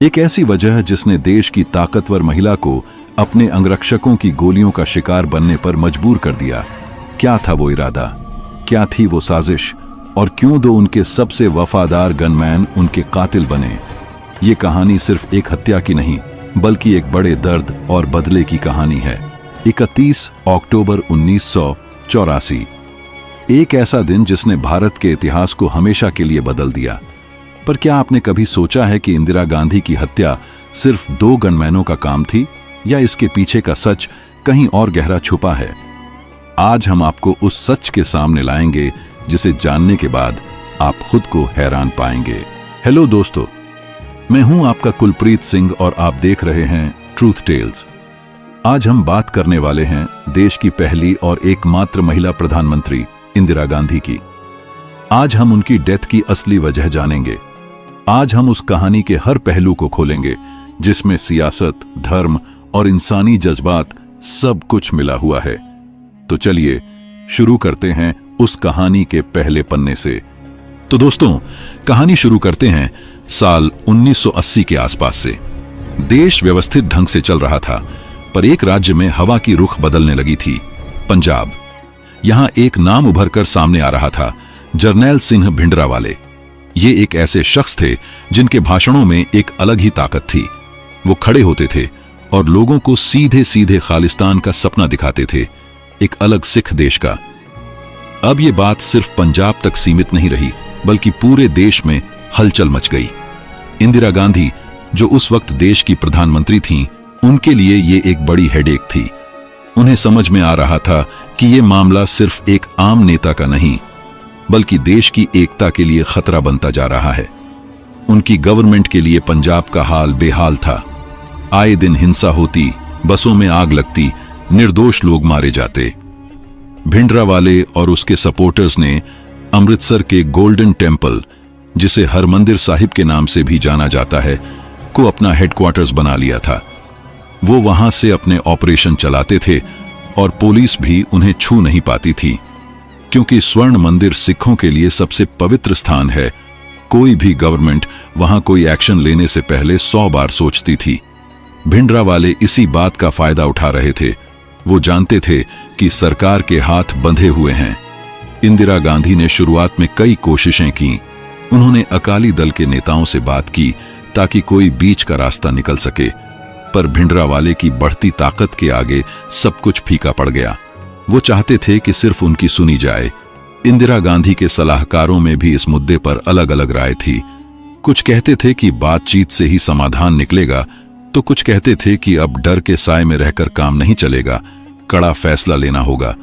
एक ऐसी वजह जिसने देश की ताकतवर महिला को अपने अंगरक्षकों की गोलियों का शिकार बनने पर मजबूर कर दिया। क्या था वो इरादा, क्या थी वो साजिश, और क्यों दो उनके सबसे वफादार गनमैन उनके कातिल बने। ये कहानी सिर्फ एक हत्या की नहीं, बल्कि एक बड़े दर्द और बदले की कहानी है। 31 अक्टूबर 1984, एक ऐसा दिन जिसने भारत के इतिहास को हमेशा के लिए बदल दिया। पर क्या आपने कभी सोचा है कि इंदिरा गांधी की हत्या सिर्फ 2 गनमैनों का काम थी, या इसके पीछे का सच कहीं और गहरा छुपा है? आज हम आपको उस सच के सामने लाएंगे जिसे जानने के बाद आप खुद को हैरान पाएंगे। हेलो दोस्तों, मैं हूं आपका कुलप्रीत सिंह और आप देख रहे हैं ट्रूथ टेल्स। आज हम बात करने वाले हैं देश की पहली और एकमात्र महिला प्रधानमंत्री इंदिरा गांधी की। आज हम उनकी डेथ की असली वजह जानेंगे। आज हम उस कहानी के हर पहलू को खोलेंगे जिसमें सियासत, धर्म और इंसानी जज्बात सब कुछ मिला हुआ है। तो चलिए शुरू करते हैं उस कहानी के पहले पन्ने से। तो दोस्तों, कहानी शुरू करते हैं साल 1980 के आसपास से। देश व्यवस्थित ढंग से चल रहा था, पर एक राज्य में हवा की रुख बदलने लगी थी, पंजाब। यहां एक नाम उभर कर सामने आ रहा था, जरनैल सिंह भिंडरावाले। ये एक ऐसे शख्स थे जिनके भाषणों में एक अलग ही ताकत थी। वो खड़े होते थे और लोगों को सीधे सीधे खालिस्तान का सपना दिखाते थे, एक अलग सिख देश का। अब ये बात सिर्फ पंजाब तक सीमित नहीं रही, बल्कि पूरे देश में हलचल मच गई। इंदिरा गांधी, जो उस वक्त देश की प्रधानमंत्री थीं, उनके लिए ये एक बड़ी हेडेक थी। उन्हें समझ में आ रहा था कि ये मामला सिर्फ एक आम नेता का नहीं, बल्कि देश की एकता के लिए खतरा बनता जा रहा है। उनकी गवर्नमेंट के लिए पंजाब का हाल बेहाल था। आए दिन हिंसा होती, बसों में आग लगती, निर्दोष लोग मारे जाते। भिंडरावाले और उसके सपोर्टर्स ने अमृतसर के गोल्डन टेम्पल, जिसे हरमंदिर साहिब के नाम से भी जाना जाता है, को अपना हेडक्वार्टर्स बना लिया था। वो वहां से अपने ऑपरेशन चलाते थे और पुलिस भी उन्हें छू नहीं पाती थी, क्योंकि स्वर्ण मंदिर सिखों के लिए सबसे पवित्र स्थान है। कोई भी गवर्नमेंट वहां कोई एक्शन लेने से पहले 100 बार सोचती थी। भिंडरावाले इसी बात का फायदा उठा रहे थे। वो जानते थे कि सरकार के हाथ बंधे हुए हैं। इंदिरा गांधी ने शुरुआत में कई कोशिशें की। उन्होंने अकाली दल के नेताओं से बात की ताकि कोई बीच का रास्ता निकल सके, पर भिंडरावाले की बढ़ती ताकत के आगे सब कुछ फीका पड़ गया। वो चाहते थे कि सिर्फ उनकी सुनी जाए। इंदिरा गांधी के सलाहकारों में भी इस मुद्दे पर अलग अलग राय थी। कुछ कहते थे कि बातचीत से ही समाधान निकलेगा, तो कुछ कहते थे कि अब डर के साए में रहकर काम नहीं चलेगा, कड़ा फैसला लेना होगा।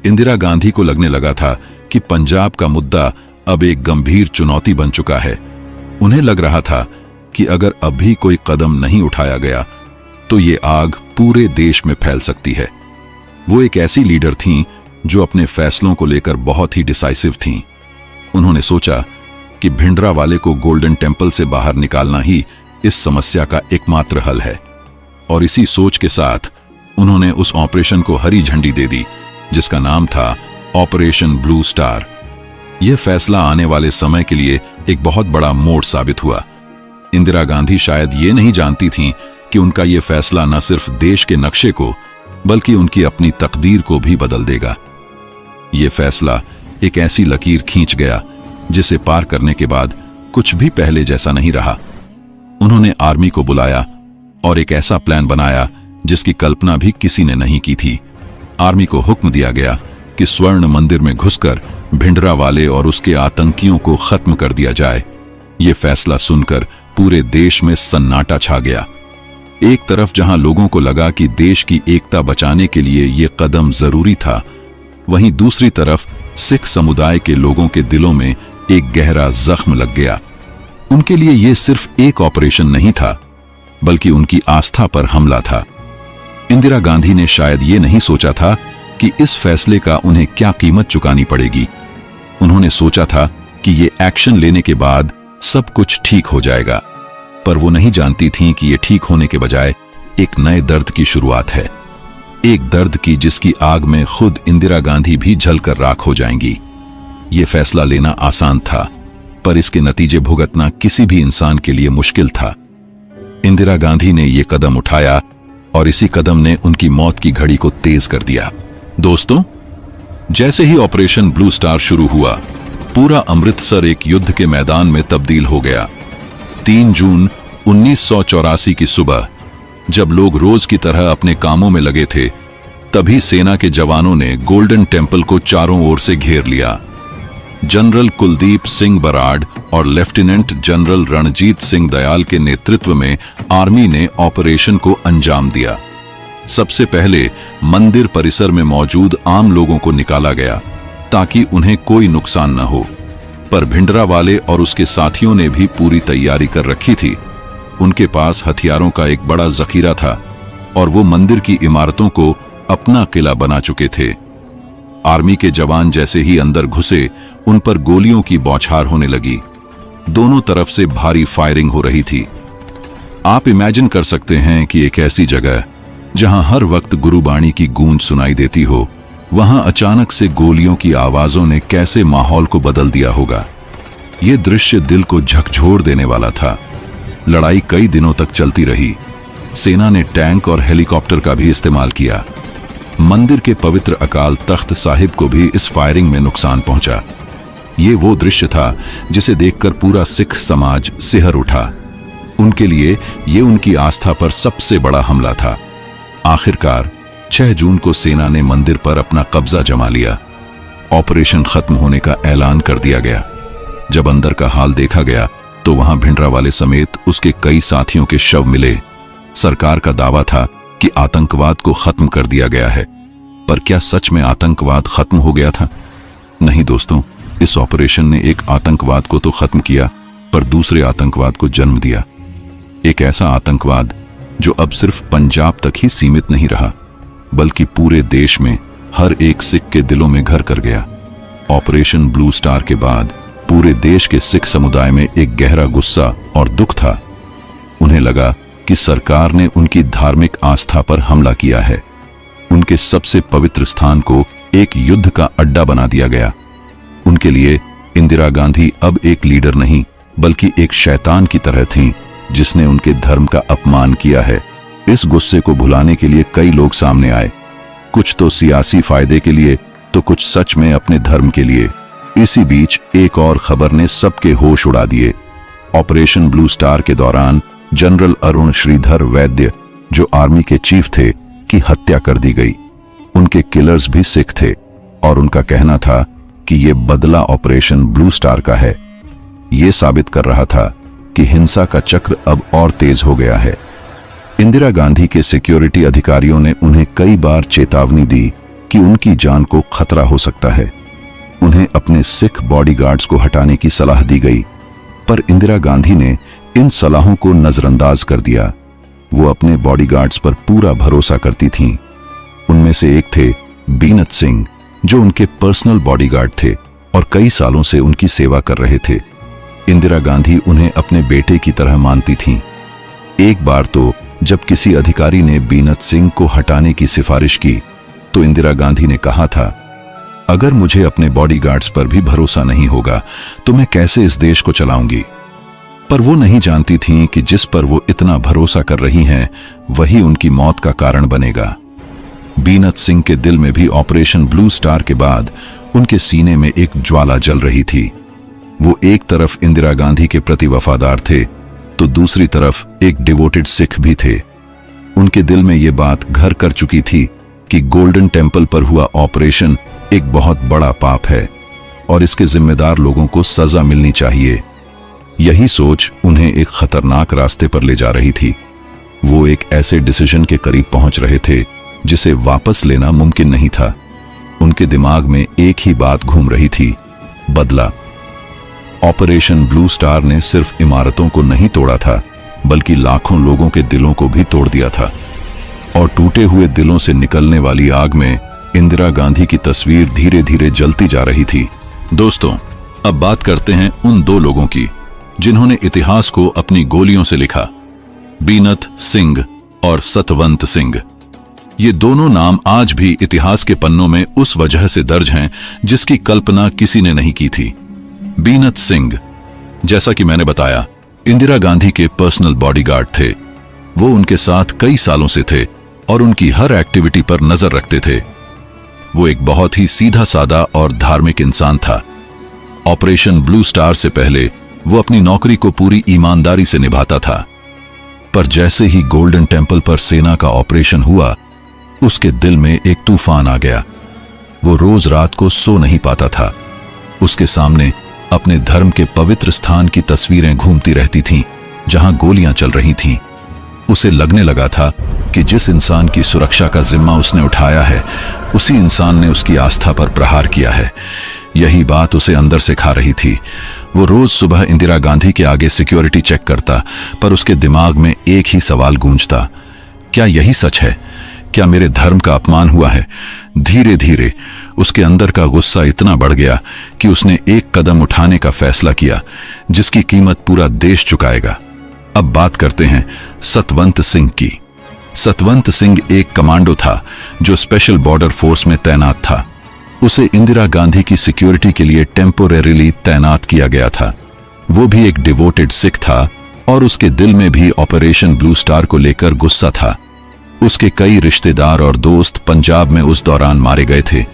इंदिरा गांधी को लगने लगा था कि पंजाब का मुद्दा अब एक गंभीर चुनौती बन चुका है। उन्हें लग रहा था कि अगर अभी कोई कदम नहीं उठाया गया तो ये आग पूरे देश में फैल सकती है। वो एक ऐसी लीडर थीं जो अपने फैसलों को लेकर बहुत ही डिसाइसिव थीं। उन्होंने सोचा कि भिंडरावाले को गोल्डन टेम्पल से बाहर निकालना ही इस समस्या का एकमात्र हल है, और इसी सोच के साथ उन्होंने उस ऑपरेशन को हरी झंडी दे दी, जिसका नाम था ऑपरेशन ब्लू स्टार। यह फैसला आने वाले समय के लिए एक बहुत बड़ा मोड़ साबित हुआ। इंदिरा गांधी शायद ये नहीं जानती थीं कि उनका यह फैसला न सिर्फ देश के नक्शे को, बल्कि उनकी अपनी तकदीर को भी बदल देगा। यह फैसला एक ऐसी लकीर खींच गया जिसे पार करने के बाद कुछ भी पहले जैसा नहीं रहा। उन्होंने आर्मी को बुलाया और एक ऐसा प्लान बनाया जिसकी कल्पना भी किसी ने नहीं की थी। आर्मी को हुक्म दिया गया कि स्वर्ण मंदिर में घुसकर भिंडरावाले और उसके आतंकियों को खत्म कर दिया जाए। यह फैसला सुनकर पूरे देश में सन्नाटा छा गया। एक तरफ जहां लोगों को लगा कि देश की एकता बचाने के लिए यह कदम जरूरी था, वहीं दूसरी तरफ सिख समुदाय के लोगों के दिलों में एक गहरा जख्म लग गया। उनके लिए यह सिर्फ एक ऑपरेशन नहीं था, बल्कि उनकी आस्था पर हमला था। इंदिरा गांधी ने शायद ये नहीं सोचा था कि इस फैसले का उन्हें क्या कीमत चुकानी पड़ेगी। उन्होंने सोचा था कि ये एक्शन लेने के बाद सब कुछ ठीक हो जाएगा, पर वो नहीं जानती थीं कि ये ठीक होने के बजाय एक नए दर्द की शुरुआत है। एक दर्द की जिसकी आग में खुद इंदिरा गांधी भी जलकर राख हो जाएंगी। ये फैसला लेना आसान था, पर इसके नतीजे भुगतना किसी भी इंसान के लिए मुश्किल था। इंदिरा गांधी ने यह कदम उठाया और इसी कदम ने उनकी मौत की घड़ी को तेज कर दिया। दोस्तों, जैसे ही ऑपरेशन ब्लू स्टार शुरू हुआ, पूरा अमृतसर एक युद्ध के मैदान में तब्दील हो गया। 3 जून 1984 की सुबह, जब लोग रोज की तरह अपने कामों में लगे थे, तभी सेना के जवानों ने गोल्डन टेम्पल को चारों ओर से घेर लिया। जनरल कुलदीप सिंह बराड़ और लेफ्टिनेंट जनरल रणजीत सिंह दयाल के नेतृत्व में आर्मी ने ऑपरेशन को अंजाम दिया। सबसे पहले मंदिर परिसर में मौजूद आम लोगों को निकाला गया ताकि उन्हें कोई नुकसान न हो, पर भिंडरावाले और उसके साथियों ने भी पूरी तैयारी कर रखी थी। उनके पास हथियारों का एक बड़ा जखीरा था और वो मंदिर की इमारतों को अपना किला बना चुके थे। आर्मी के जवान जैसे ही अंदर घुसे, उन पर गोलियों की बौछार होने लगी। दोनों तरफ से भारी फायरिंग हो रही थी। आप इमेजिन कर सकते हैं कि एक ऐसी जगह जहां हर वक्त गुरुबाणी की गूंज सुनाई देती हो, वहां अचानक से गोलियों की आवाजों ने कैसे माहौल को बदल दिया होगा। यह दृश्य दिल को झकझोर देने वाला था। लड़ाई कई दिनों तक चलती रही। सेना ने टैंक और हेलीकॉप्टर का भी इस्तेमाल किया। मंदिर के पवित्र अकाल तख्त साहिब को भी इस फायरिंग में नुकसान पहुंचा। ये वो दृश्य था जिसे देखकर पूरा सिख समाज सिहर उठा। उनके लिए ये उनकी आस्था पर सबसे बड़ा हमला था। आखिरकार 6 जून को सेना ने मंदिर पर अपना कब्जा जमा लिया। ऑपरेशन खत्म होने का ऐलान कर दिया गया। जब अंदर का हाल देखा गया तो वहां भिंडरावाले समेत उसके कई साथियों के शव मिले। सरकार का दावा था कि आतंकवाद को खत्म कर दिया गया है, पर क्या सच में आतंकवाद खत्म हो गया था? नहीं दोस्तों, इस ऑपरेशन ने एक आतंकवाद को तो खत्म किया, पर दूसरे आतंकवाद को जन्म दिया। एक ऐसा आतंकवाद जो अब सिर्फ पंजाब तक ही सीमित नहीं रहा, बल्कि पूरे देश में हर एक सिख के दिलों में घर कर गया। ऑपरेशन ब्लू स्टार के बाद पूरे देश के सिख समुदाय में एक गहरा गुस्सा और दुख था। उन्हें लगा कि सरकार ने उनकी धार्मिक आस्था पर हमला किया है। उनके सबसे पवित्र स्थान को एक युद्ध का अड्डा बना दिया गया। उनके लिए इंदिरा गांधी अब एक लीडर नहीं, बल्कि एक शैतान की तरह थीं, जिसने उनके धर्म का अपमान किया है। इस गुस्से को भुलाने के लिए कई लोग सामने आए, कुछ तो सियासी फायदे के लिए, तो कुछ सच में अपने धर्म के लिए। इसी बीच एक और खबर ने सबके होश उड़ा दिए। ऑपरेशन ब्लू स्टार के दौरान जनरल अरुण श्रीधर वैद्य, जो आर्मी के चीफ थे, की हत्या कर दी गई। उनके किलर्स भी सिख थे और उनका कहना था कि यह बदला ऑपरेशन ब्लू स्टार का है। यह साबित कर रहा था कि हिंसा का चक्र अब और तेज हो गया है। इंदिरा गांधी के सिक्योरिटी अधिकारियों ने उन्हें कई बार चेतावनी दी कि उनकी जान को खतरा हो सकता है। उन्हें अपने सिख बॉडीगार्ड्स को हटाने की सलाह दी गई, पर इंदिरा गांधी ने इन सलाहों को नजरअंदाज कर दिया। वो अपने बॉडीगार्ड्स पर पूरा भरोसा करती थीं। उनमें से एक थे बीनत सिंह, जो उनके पर्सनल बॉडीगार्ड थे और कई सालों से उनकी सेवा कर रहे थे। इंदिरा गांधी उन्हें अपने बेटे की तरह मानती थीं। एक बार तो जब किसी अधिकारी ने बीनत सिंह को हटाने की सिफारिश की, तो इंदिरा गांधी ने कहा था, अगर मुझे अपने बॉडीगार्ड्स पर भी भरोसा नहीं होगा तो मैं कैसे इस देश को चलाऊंगी। पर वो नहीं जानती थीं कि जिस पर वो इतना भरोसा कर रही हैं, वही उनकी मौत का कारण बनेगा। बीनत सिंह के दिल में भी ऑपरेशन ब्लू स्टार के बाद उनके सीने में एक ज्वाला जल रही थी। वो एक तरफ इंदिरा गांधी के प्रति वफादार थे, तो दूसरी तरफ एक डिवोटेड सिख भी थे। उनके दिल में ये बात घर कर चुकी थी कि गोल्डन टेम्पल पर हुआ ऑपरेशन एक बहुत बड़ा पाप है और इसके जिम्मेदार लोगों को सजा मिलनी चाहिए। यही सोच उन्हें एक खतरनाक रास्ते पर ले जा रही थी। वो एक ऐसे डिसीजन के करीब पहुंच रहे थे जिसे वापस लेना मुमकिन नहीं था। उनके दिमाग में एक ही बात घूम रही थी, बदला। ऑपरेशन ब्लू स्टार ने सिर्फ इमारतों को नहीं तोड़ा था, बल्कि लाखों लोगों के दिलों को भी तोड़ दिया था। और टूटे हुए दिलों से निकलने वाली आग में इंदिरा गांधी की तस्वीर धीरे धीरे जलती जा रही थी। दोस्तों, अब बात करते हैं उन दो लोगों की जिन्होंने इतिहास को अपनी गोलियों से लिखा, बीनत सिंह और सतवंत सिंह। ये दोनों नाम आज भी इतिहास के पन्नों में उस वजह से दर्ज हैं जिसकी कल्पना किसी ने नहीं की थी। बीनत सिंह, जैसा कि मैंने बताया, इंदिरा गांधी के पर्सनल बॉडीगार्ड थे वो उनके साथ कई सालों से थे और उनकी हर एक्टिविटी पर नजर रखते थे। वो एक बहुत ही सीधा साधा और धार्मिक इंसान था। ऑपरेशन ब्लू स्टार से पहले वो अपनी नौकरी को पूरी ईमानदारी से निभाता था, पर जैसे ही गोल्डन टेम्पल पर सेना का ऑपरेशन हुआ, उसके दिल में एक तूफान आ गया। वो रोज रात को सो नहीं पाता था। उसके सामने अपने धर्म के पवित्र स्थान की तस्वीरें घूमती रहती थीं, जहां गोलियां चल रही थीं। उसे लगने लगा था कि जिस इंसान की सुरक्षा का जिम्मा उसने उठाया है, उसी इंसान ने उसकी आस्था पर प्रहार किया है। यही बात उसे अंदर से खा रही थी। वो रोज सुबह इंदिरा गांधी के आगे सिक्योरिटी चेक करता, पर उसके दिमाग में एक ही सवाल गूंजता, क्या यही सच है? क्या मेरे धर्म का अपमान हुआ है? धीरे धीरे उसके अंदर का गुस्सा इतना बढ़ गया कि उसने एक कदम उठाने का फैसला किया, जिसकी कीमत पूरा देश चुकाएगा। अब बात करते हैं सतवंत सिंह की। सतवंत सिंह एक कमांडो था जो स्पेशल बॉर्डर फोर्स में तैनात था। उसे इंदिरा गांधी की सिक्योरिटी के लिए टेम्पोरेरीली तैनात किया गया था। वो भी एक डिवोटेड सिख था और उसके दिल में भी ऑपरेशन ब्लू स्टार को लेकर गुस्सा था। उसके कई रिश्तेदार और दोस्त पंजाब में उस दौरान मारे गए थे।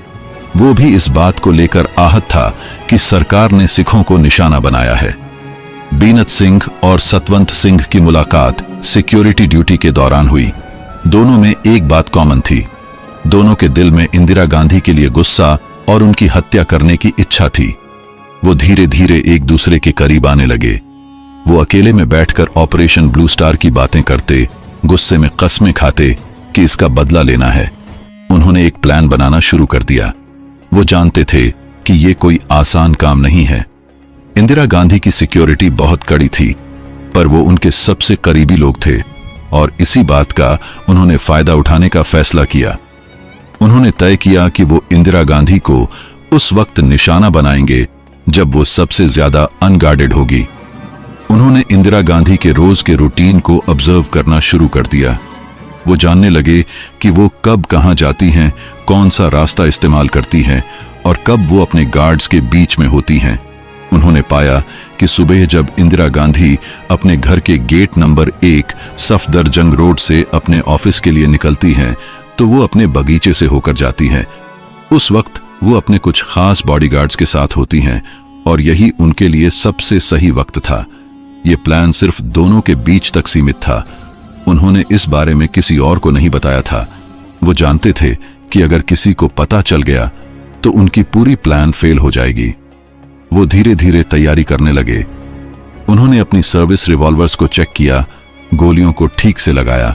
वो भी इस बात को लेकर आहत था कि सरकार ने सिखों को निशाना बनाया है। बीनत सिंह और सतवंत सिंह की मुलाकात सिक्योरिटी ड्यूटी के दौरान हुई। दोनों में एक बात कॉमन थी, दोनों के दिल में इंदिरा गांधी के लिए गुस्सा और उनकी हत्या करने की इच्छा थी। वो धीरे धीरे एक दूसरे के करीब आने लगे। वो अकेले में बैठकर ऑपरेशन ब्लू स्टार की बातें करते, गुस्से में कस्में खाते कि इसका बदला लेना है। उन्होंने एक प्लान बनाना शुरू कर दिया। वो जानते थे कि ये कोई आसान काम नहीं है। इंदिरा गांधी की सिक्योरिटी बहुत कड़ी थी, पर वो उनके सबसे करीबी लोग थे और इसी बात का उन्होंने फायदा उठाने का फैसला किया। उन्होंने तय किया कि वो इंदिरा गांधी को उस वक्त निशाना बनाएंगे जब वो सबसे ज्यादा अनगार्डेड होगी। उन्होंने इंदिरा गांधी के रोज के रूटीन को ऑब्जर्व करना शुरू कर दिया। वो जानने लगे कि वो कब कहां जाती हैं, कौन सा रास्ता इस्तेमाल करती हैं और कब वो अपने गार्ड्स के बीच में होती हैं। उन्होंने पाया कि सुबह जब इंदिरा गांधी अपने घर के गेट नंबर 1 सफदरजंग रोड से अपने ऑफिस के लिए निकलती हैं, तो वो अपने बगीचे से होकर जाती हैं। उस वक्त वो अपने कुछ खास बॉडीगार्ड्स के साथ होती हैं और यही उनके लिए सबसे सही वक्त था। ये प्लान सिर्फ दोनों के बीच तक सीमित था। उन्होंने इस बारे में किसी और को नहीं बताया था। वो जानते थे कि अगर किसी को पता चल गया तो उनकी पूरी प्लान फेल हो जाएगी। वो धीरे धीरे तैयारी करने लगे। उन्होंने अपनी सर्विस रिवॉल्वर्स को चेक किया, गोलियों को ठीक से लगाया।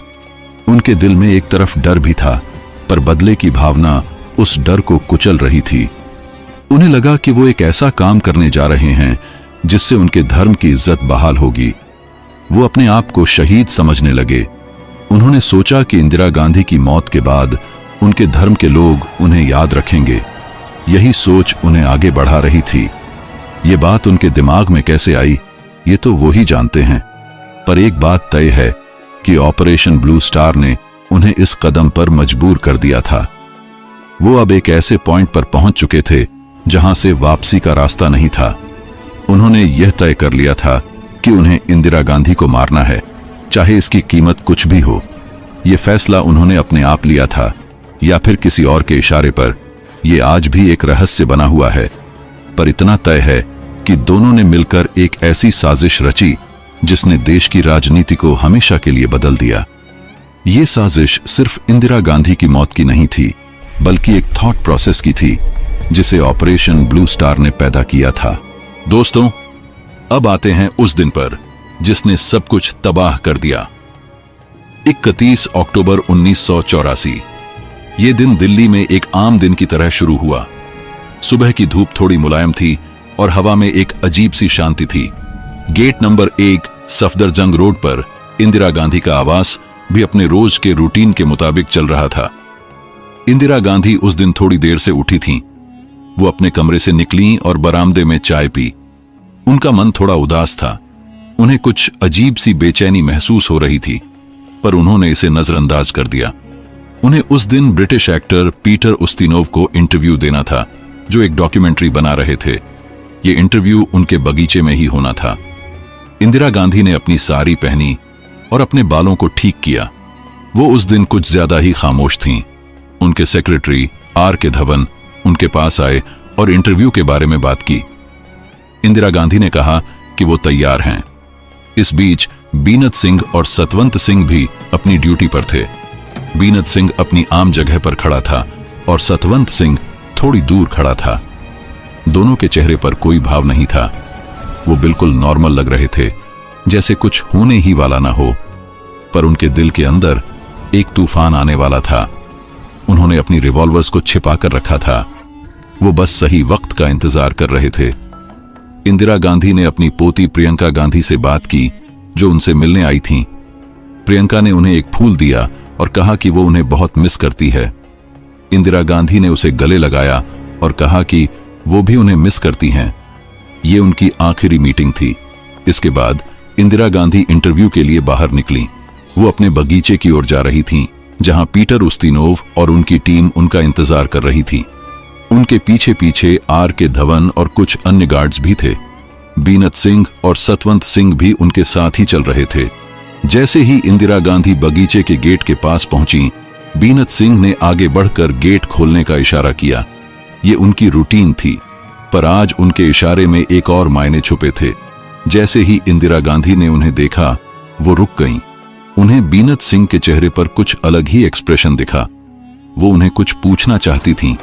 उनके दिल में एक तरफ डर भी था, पर बदले की भावना उस डर को कुचल रही थी। उन्हें लगा कि वो एक ऐसा काम करने जा रहे हैं जिससे उनके धर्म की इज्जत बहाल होगी। वो अपने आप को शहीद समझने लगे। उन्होंने सोचा कि इंदिरा गांधी की मौत के बाद उनके धर्म के लोग उन्हें याद रखेंगे। यही सोच उन्हें आगे बढ़ा रही थी। ये बात उनके दिमाग में कैसे आई, ये तो वो ही जानते हैं, पर एक बात तय है कि ऑपरेशन ब्लू स्टार ने उन्हें इस कदम पर मजबूर कर दिया था। वो अब एक ऐसे पॉइंट पर पहुंच चुके थे जहां से वापसी का रास्ता नहीं था। उन्होंने यह तय कर लिया था कि उन्हें इंदिरा गांधी को मारना है, चाहे इसकी कीमत कुछ भी हो। यह फैसला उन्होंने अपने आप लिया था या फिर किसी और के इशारे पर, यह आज भी एक रहस्य बना हुआ है। पर इतना तय है कि दोनों ने मिलकर एक ऐसी साजिश रची जिसने देश की राजनीति को हमेशा के लिए बदल दिया। ये साजिश सिर्फ इंदिरा गांधी की मौत की नहीं थी, बल्कि एक थॉट प्रोसेस की थी जिसे ऑपरेशन ब्लू स्टार ने पैदा किया था। दोस्तों, अब आते हैं उस दिन पर जिसने सब कुछ तबाह कर दिया। 31 अक्टूबर 1984। ये दिन दिल्ली में एक आम दिन की तरह शुरू हुआ। सुबह की धूप थोड़ी मुलायम थी और हवा में एक अजीब सी शांति थी। गेट नंबर 1 सफदरजंग रोड पर इंदिरा गांधी का आवास भी अपने रोज के रूटीन के मुताबिक चल रहा था। इंदिरा गांधी उस दिन थोड़ी देर से उठी थीं। वो अपने कमरे से निकलीं और बरामदे में चाय पी। उनका मन थोड़ा उदास था। उन्हें कुछ अजीब सी बेचैनी महसूस हो रही थी, पर उन्होंने इसे नजरअंदाज कर दिया। उन्हें उस दिन ब्रिटिश एक्टर पीटर उस्तिनोव को इंटरव्यू देना था, जो एक डॉक्यूमेंट्री बना रहे थे। ये इंटरव्यू उनके बगीचे में ही होना था। इंदिरा गांधी ने अपनी साड़ी पहनी, और अपने बालों को ठीक किया। वो उस दिन कुछ ज्यादा ही खामोश थीं। उनके सेक्रेटरी आर के धवन उनके पास आए और इंटरव्यू के बारे में बात की। इंदिरा गांधी ने कहा कि वो तैयार हैं। इस बीच बीनत सिंह और सतवंत सिंह भी अपनी ड्यूटी पर थे। बीनत सिंह अपनी आम जगह पर खड़ा था और सतवंत सिंह थोड़ी दूर खड़ा था। दोनों के चेहरे पर कोई भाव नहीं था। वो बिल्कुल नॉर्मल लग रहे थे, जैसे कुछ होने ही वाला ना हो, पर उनके दिल के अंदर एक तूफान आने वाला था। उन्होंने अपनी रिवॉल्वर्स को छिपा कर रखा था। वो बस सही वक्त का इंतजार कर रहे थे। इंदिरा गांधी ने अपनी पोती प्रियंका गांधी से बात की, जो उनसे मिलने आई थीं। प्रियंका ने उन्हें एक फूल दिया और कहा कि वो उन्हें बहुत मिस करती है। इंदिरा गांधी ने उसे गले लगाया और कहा कि वो भी उन्हें मिस करती हैं। ये उनकी आखिरी मीटिंग थी। इसके बाद इंदिरा गांधी इंटरव्यू के लिए बाहर निकली। वो अपने बगीचे की ओर जा रही थीं, जहां पीटर उस्तिनोव और उनकी टीम उनका इंतजार कर रही थी। उनके पीछे पीछे आर के धवन और कुछ अन्य गार्ड्स भी थे। बीनत सिंह और सतवंत सिंह भी उनके साथ ही चल रहे थे। जैसे ही इंदिरा गांधी बगीचे के गेट के पास पहुंची, बीनत सिंह ने आगे बढ़कर गेट खोलने का इशारा किया। ये उनकी रूटीन थी, पर आज उनके इशारे में एक और मायने छुपे थे। जैसे ही इंदिरा गांधी ने उन्हें देखा, वो रुक गईं। उन्हें बीनत सिंह के चेहरे पर कुछ अलग ही एक्सप्रेशन दिखा। वो उन्हें कुछ पूछना चाहती थीं,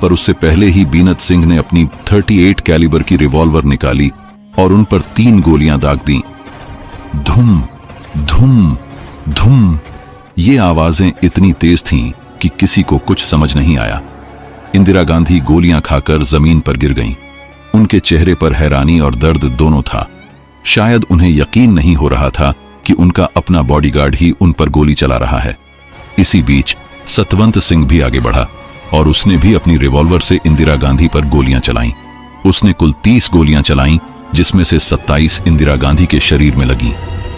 पर उससे पहले ही बीनत सिंह ने अपनी 38 कैलिबर की रिवॉल्वर निकाली और उन पर 3 गोलियां दाग दी। धुम धुम धुम। ये आवाजें इतनी तेज थीं कि किसी को कुछ समझ नहीं आया। इंदिरा गांधी गोलियां खाकर जमीन पर गिर गईं। उनके चेहरे पर हैरानी और दर्द दोनों था। शायद उन्हें यकीन नहीं हो रहा था कि उनका अपना बॉडीगार्ड ही उन पर गोली चला रहा है। इसी बीच सतवंत सिंह भी आगे बढ़ा और उसने भी अपनी रिवॉल्वर से इंदिरा गांधी पर गोलियां चलाईं। उसने कुल 30 गोलियां चलाईं, जिसमें से 27 इंदिरा गांधी के शरीर में लगीं।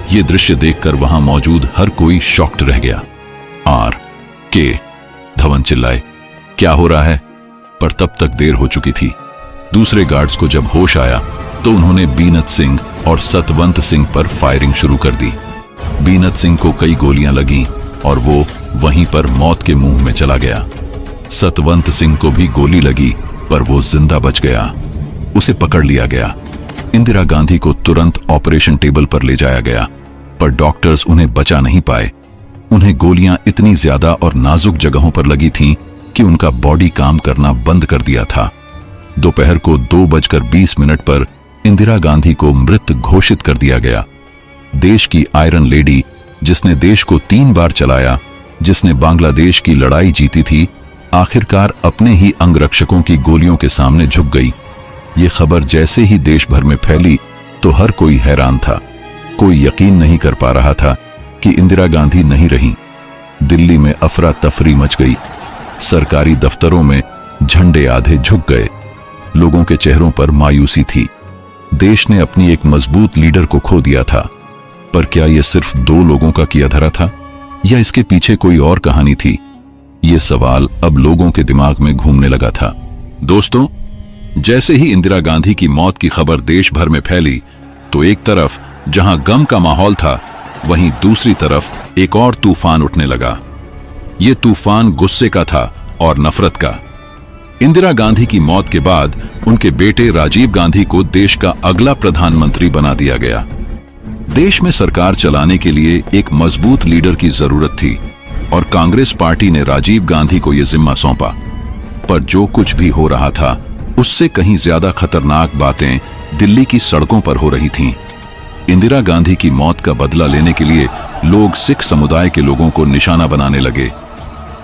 ये दृश्य देखकर वहां मौजूद हर कोई शॉक्ड रह गया। आर के धवन चिल्लाए, क्या हो रहा है? पर तब तक देर हो चुकी थी। दूसरे गार्ड्स को जब होश आया तो उन्होंने बीनत सिंह और सतवंत सिंह पर फायरिंग शुरू कर दी। बीनत सिंह को कई गोलियां लगीं और वो वहीं पर मौत के मुंह में चला गया। सतवंत सिंह को भी गोली लगी, पर वो जिंदा बच गया। उसे पकड़ लिया गया। इंदिरा गांधी को तुरंत ऑपरेशन टेबल पर ले जाया गया, पर डॉक्टर्स उन्हें बचा नहीं पाए। उन्हें गोलियां इतनी ज्यादा और नाजुक जगहों पर लगी थीं कि उनका बॉडी काम करना बंद कर दिया था। दोपहर को 2:20 पर इंदिरा गांधी को मृत घोषित कर दिया गया। देश की आयरन लेडी, जिसने देश को 3 बार चलाया, जिसने बांग्लादेश की लड़ाई जीती थी, आखिरकार अपने ही अंगरक्षकों की गोलियों के सामने झुक गई। ये खबर जैसे ही देश भर में फैली तो हर कोई हैरान था। कोई यकीन नहीं कर पा रहा था कि इंदिरा गांधी नहीं रहीं। दिल्ली में अफरा तफरी मच गई। सरकारी दफ्तरों में झंडे आधे झुक गए। लोगों के चेहरों पर मायूसी थी। देश ने अपनी एक मजबूत लीडर को खो दिया था। पर क्या यह सिर्फ 2 लोगों का किया धरा था, या इसके पीछे कोई और कहानी थी? ये सवाल अब लोगों के दिमाग में घूमने लगा था। दोस्तों, जैसे ही इंदिरा गांधी की मौत की खबर देश भर में फैली, तो एक तरफ जहां गम का माहौल था, वहीं दूसरी तरफ एक और तूफान उठने लगा। ये तूफान गुस्से का था और नफरत का। इंदिरा गांधी की मौत के बाद उनके बेटे राजीव गांधी को देश का अगला प्रधानमंत्री बना दिया गया। देश में सरकार चलाने के लिए एक मजबूत लीडर की जरूरत थी और कांग्रेस पार्टी ने राजीव गांधी को यह जिम्मा सौंपा। पर जो कुछ भी हो रहा था, उससे कहीं ज्यादा खतरनाक बातें दिल्ली की सड़कों पर हो रही थीं। इंदिरा गांधी की मौत का बदला लेने के लिए लोग सिख समुदाय के लोगों को निशाना बनाने लगे।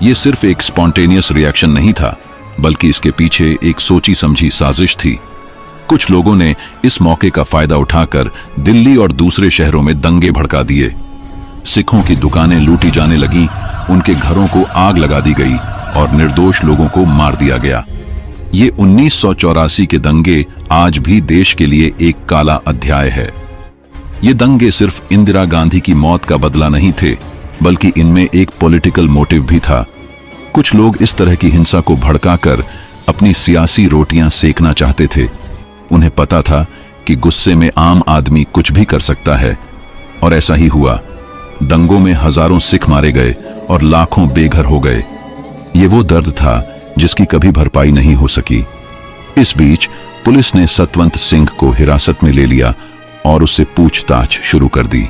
ये सिर्फ एक स्पॉन्टेनियस रिएक्शन नहीं था, बल्कि इसके पीछे एक सोची समझी साजिश थी। कुछ लोगों ने इस मौके का फायदा उठाकर दिल्ली और दूसरे शहरों में दंगे भड़का दिए। सिखों की दुकानें लूटी जाने लगीं, उनके घरों को आग लगा दी गई और निर्दोष लोगों को मार दिया गया। ये 1984 के दंगे आज भी देश के लिए एक काला अध्याय है। ये दंगे सिर्फ इंदिरा गांधी की मौत का बदला नहीं थे, बल्कि इनमें एक पॉलिटिकल मोटिव भी था। कुछ लोग इस तरह की हिंसा को भड़काकर अपनी सियासी रोटियां सेकना चाहते थे। उन्हें पता था कि गुस्से में आम आदमी कुछ भी कर सकता है, और ऐसा ही हुआ। दंगों में हजारों सिख मारे गए और लाखों बेघर हो गए। ये वो दर्द था जिसकी कभी भरपाई नहीं हो सकी। इस बीच पुलिस ने सतवंत सिंह को हिरासत में ले लिया और उससे पूछताछ शुरू कर दी।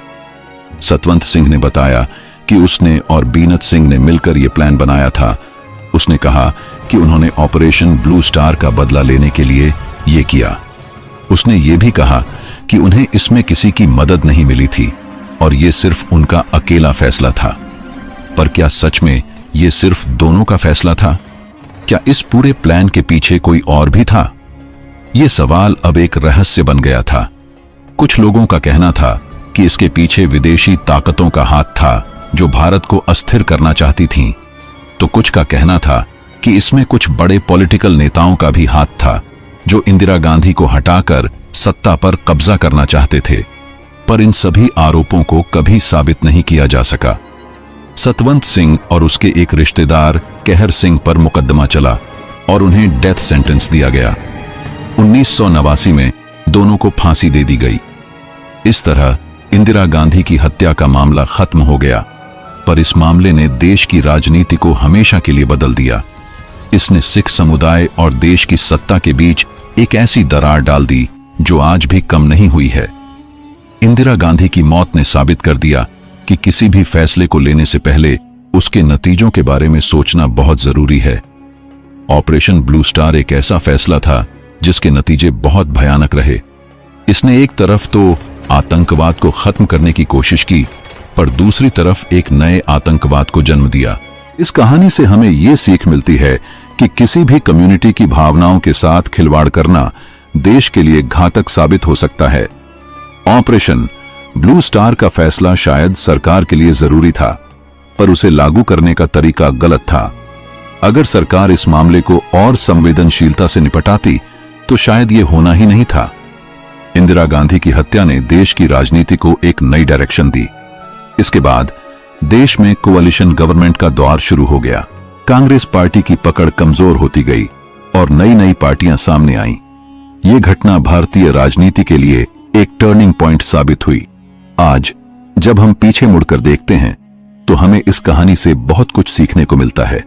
सतवंत सिंह ने बताया कि उसने और बीनत सिंह ने मिलकर यह प्लान बनाया था। उसने कहा कि उन्होंने ऑपरेशन ब्लू स्टार का बदला लेने के लिए यह किया। उसने ये भी कहा कि उन्हें इसमें किसी की मदद नहीं मिली थी और यह सिर्फ उनका अकेला फैसला था। पर क्या सच में यह सिर्फ दोनों का फैसला था? क्या इस पूरे प्लान के पीछे कोई और भी था? यह सवाल अब एक रहस्य बन गया था। कुछ लोगों का कहना था कि इसके पीछे विदेशी ताकतों का हाथ था जो भारत को अस्थिर करना चाहती थीं, तो कुछ का कहना था कि इसमें कुछ बड़े पॉलिटिकल नेताओं का भी हाथ था जो इंदिरा गांधी को हटाकर सत्ता पर कब्जा करना चाहते थे। पर इन सभी आरोपों को कभी साबित नहीं किया जा सका। सतवंत सिंह और उसके एक रिश्तेदार कहर सिंह पर मुकदमा चला और उन्हें डेथ सेंटेंस दिया गया। 1989 में दोनों को फांसी दे दी गई। इस तरह इंदिरा गांधी की हत्या का मामला खत्म हो गया। पर इस मामले ने देश की राजनीति को हमेशा के लिए बदल दिया। इसने सिख समुदाय और देश की सत्ता के बीच एक ऐसी दरार डाल दी जो आज भी कम नहीं हुई है। इंदिरा गांधी की मौत ने साबित कर दिया कि किसी भी फैसले को लेने से पहले उसके नतीजों के बारे में सोचना बहुत जरूरी है। ऑपरेशन ब्लू स्टार एक ऐसा फैसला था जिसके नतीजे बहुत भयानक रहे। इसने एक तरफ तो आतंकवाद को खत्म करने की कोशिश की, पर दूसरी तरफ एक नए आतंकवाद को जन्म दिया। इस कहानी से हमें यह सीख मिलती है कि किसी भी कम्युनिटी की भावनाओं के साथ खिलवाड़ करना देश के लिए घातक साबित हो सकता है। ऑपरेशन ब्लू स्टार का फैसला शायद सरकार के लिए जरूरी था, पर उसे लागू करने का तरीका गलत था। अगर सरकार इस मामले को और संवेदनशीलता से निपटाती तो शायद यह होना ही नहीं था। इंदिरा गांधी की हत्या ने देश की राजनीति को एक नई डायरेक्शन दी। इसके बाद देश में कोalition गवर्नमेंट का दौर शुरू हो गया। कांग्रेस पार्टी की पकड़ कमजोर होती गई और नई नई पार्टियां सामने आईं। यह घटना भारतीय राजनीति के लिए एक टर्निंग पॉइंट साबित हुई। आज जब हम पीछे मुड़कर देखते हैं तो हमें इस कहानी से बहुत कुछ सीखने को मिलता है।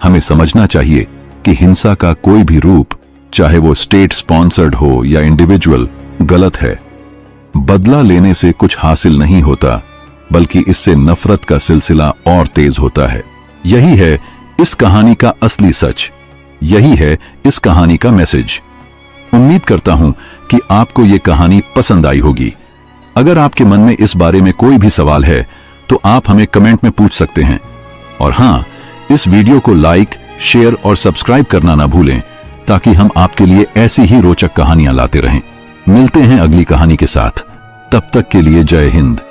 हमें समझना चाहिए कि हिंसा का कोई भी रूप, चाहे वो स्टेट स्पॉन्सर्ड हो या इंडिविजुअल, गलत है। बदला लेने से कुछ हासिल नहीं होता, बल्कि इससे नफरत का सिलसिला और तेज होता है। यही है इस कहानी का असली सच। यही है इस कहानी का मैसेज। उम्मीद करता हूं कि आपको यह कहानी पसंद आई होगी। अगर आपके मन में इस बारे में कोई भी सवाल है तो आप हमें कमेंट में पूछ सकते हैं। और हां, इस वीडियो को लाइक, शेयर और सब्सक्राइब करना ना भूलें, ताकि हम आपके लिए ऐसी ही रोचक कहानियां लाते रहें। मिलते हैं अगली कहानी के साथ। तब तक के लिए जय हिंद।